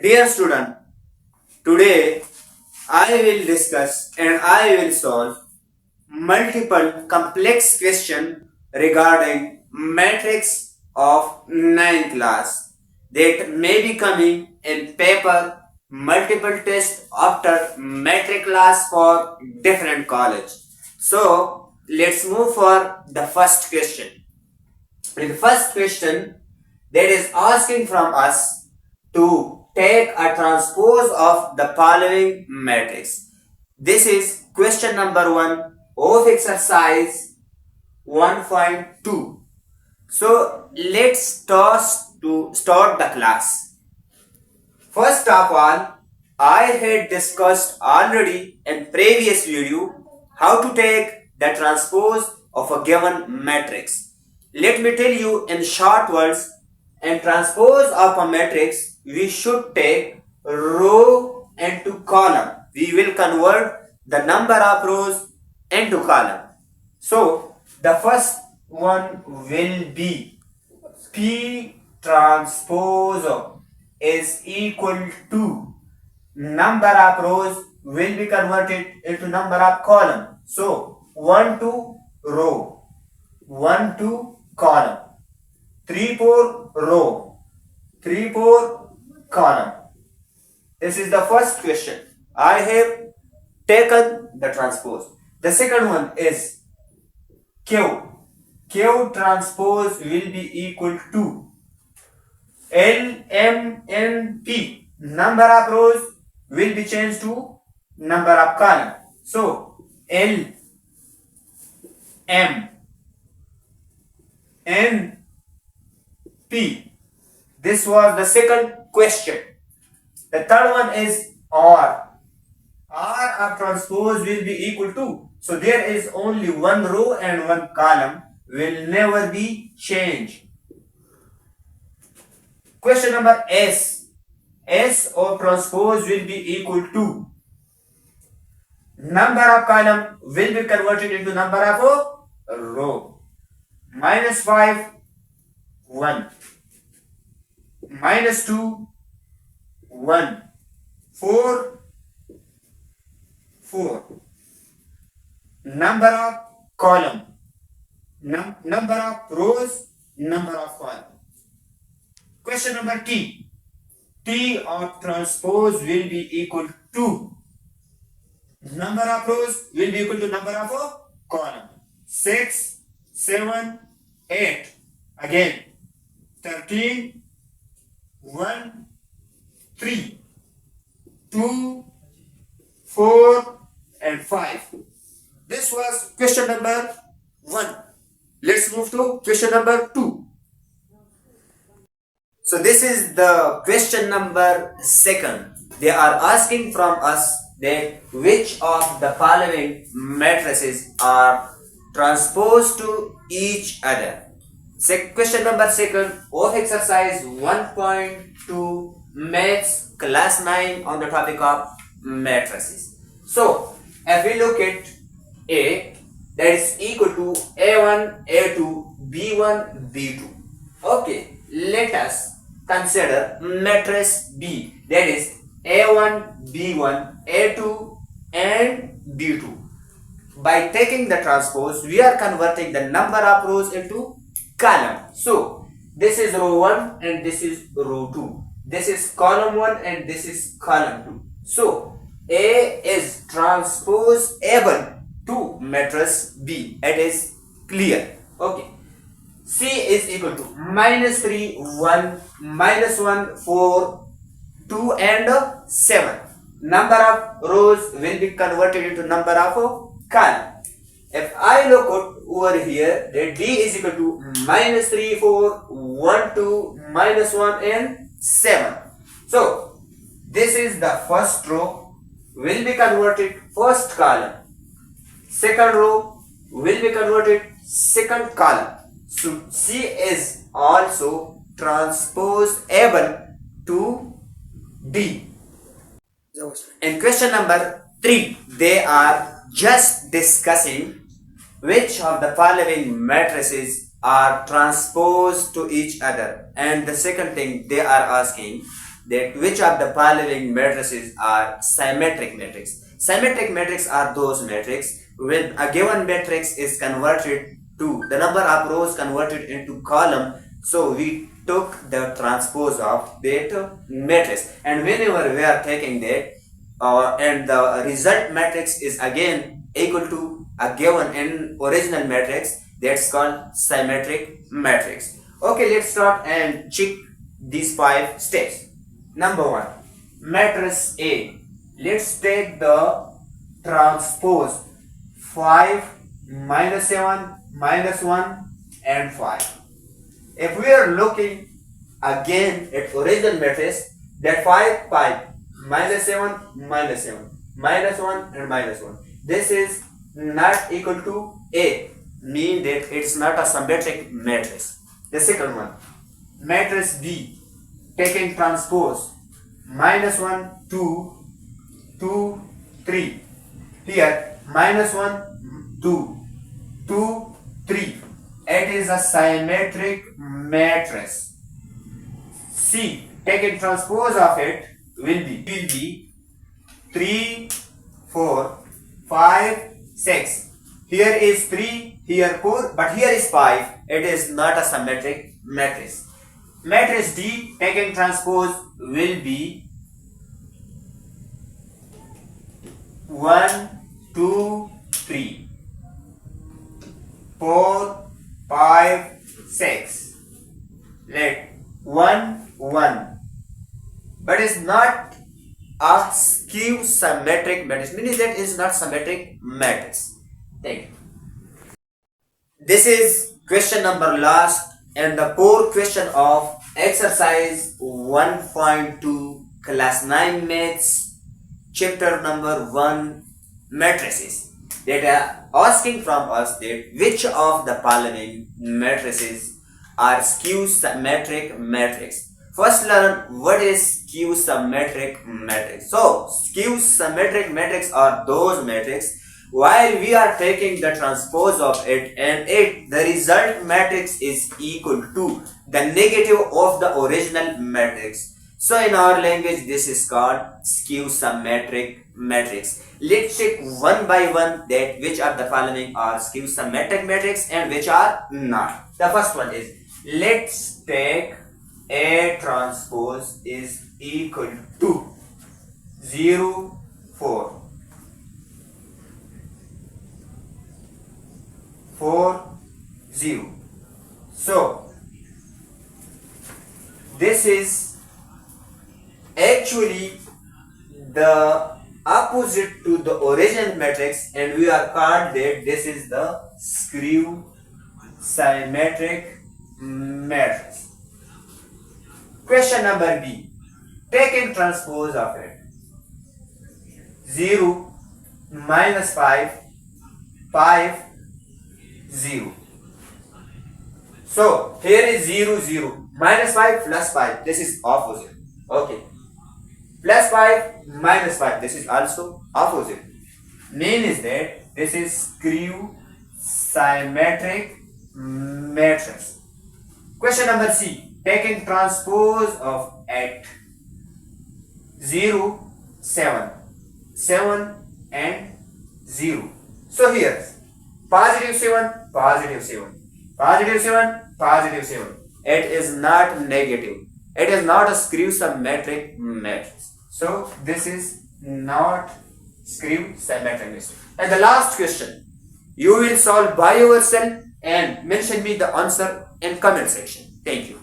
Dear student, today I will discuss and I will solve multiple complex questions regarding matrix of 9th class that may be coming in paper multiple tests after matric class for different college. So let's move for the first question. In the first question, that is asking from us to take a transpose of the following matrix. This is question number 1 of exercise 1.2. So let's start the class. First of all, I had discussed already in previous video how to take the transpose of a given matrix. Let me tell you in short words, in transpose of a matrix, we should take row into column. We will convert the number of rows into column. So, the first one will be P transpose is equal to number of rows will be converted into number of column. So, 1 to row, 1 to column, 3 4 row, 3 4 column. This is the first question. I have taken the transpose. The second one is Q. Q transpose will be equal to L M N P. Number of rows will be changed to number of column. So L M N P. This was the second question. The third one is R. R of transpose will be equal to. So there is only one row and one column will never be changed. Question number S. S of transpose will be equal to number of column will be converted into number of row. Minus 5, 1. Minus 2, 1. 4, 4. Number of column. Number of rows, number of column. Question number T. T of transpose will be equal to number of rows will be equal to number of column. 6, 7, 8. Again, 13, 1, 3, 2, 4, and 5. This was question number 1. Let's move to question number 2. So this is the question number 2. They are asking from us that which of the following matrices are transposed to each other. Question number 2 of exercise 1.2 maths class 9 on the topic of matrices. So if we look at A, that is equal to A1, A2, B1, B2. Okay, let us consider matrix B, that is A1, B1, A2 and B2. By taking the transpose, we are converting the number of rows into column. So this is row 1 and this is row 2. This is column 1 and this is column 2. So A is transposable to matrix B. It is clear. Okay. C is equal to minus 3, 1, minus 1, 4, 2 and 7. Number of rows will be converted into number of column. If I look at over here, that D is equal to minus 3, 4, 1, 2, minus 1 and 7. So this is the first row will be converted first column. Second row will be converted second column. So C is also transposable to D. In question number 3, they are just discussing which of the following matrices are transposed to each other. And the second thing they are asking, that which of the following matrices are symmetric matrix. Symmetric matrix are those matrix when a given matrix is converted to the number of rows converted into column. So we took the transpose of that matrix, and whenever we are taking that and the result matrix is again equal to a given in original matrix, that's called symmetric matrix. Okay, let's start and check these 5 steps. Number 1, matrix A. Let's take the transpose 5 minus 7 minus 1 and 5. If we are looking again at original matrix, that 5 minus 7 minus 7 minus 1 and minus 1, this is not equal to A, mean that it's not a symmetric matrix. The second one, matrix B, taking transpose minus 1 2 2 3, here minus 1 2 2 3, it is a symmetric matrix. C, taking transpose of it will be 3 4 5 6, here is 3, here 4, but here is 5, it is not a symmetric matrix. Matrix D, taking transpose will be 1 2 3 4 5 6, let 1 1, but it's not a skew symmetric matrix, meaning that is not symmetric matrix. Thank you. This is question number last and the core question of exercise 1.2 class 9 maths chapter number 1 matrices. They are asking from us that which of the following matrices are skew symmetric matrix. First learn what is skew symmetric matrix. So skew symmetric matrix are those matrix while we are taking the transpose of it and the result matrix is equal to the negative of the original matrix. So in our language this is called skew symmetric matrix. Let's check one by one that which of the following are skew symmetric matrix and which are not. The first one is, let's take A transpose is equal to 0 4 4 0. So this is actually the opposite to the original matrix, and we are called that this is the skew symmetric matrix. Question number B, taking transpose of it 0 minus 5 5 0. So here is 0 0 minus 5 plus 5, this is opposite. Okay, plus 5 minus 5, this is also opposite. Mean is that this is skew symmetric matrix. Question number C, taking transpose of 8 0 7 7 and 0. So here positive 7 positive 7 positive 7 positive 7, it is not negative, it is not a skew symmetric matrix. So this is not skew symmetric matrix. And the last question you will solve by yourself and mention me the answer in comment section. Thank you.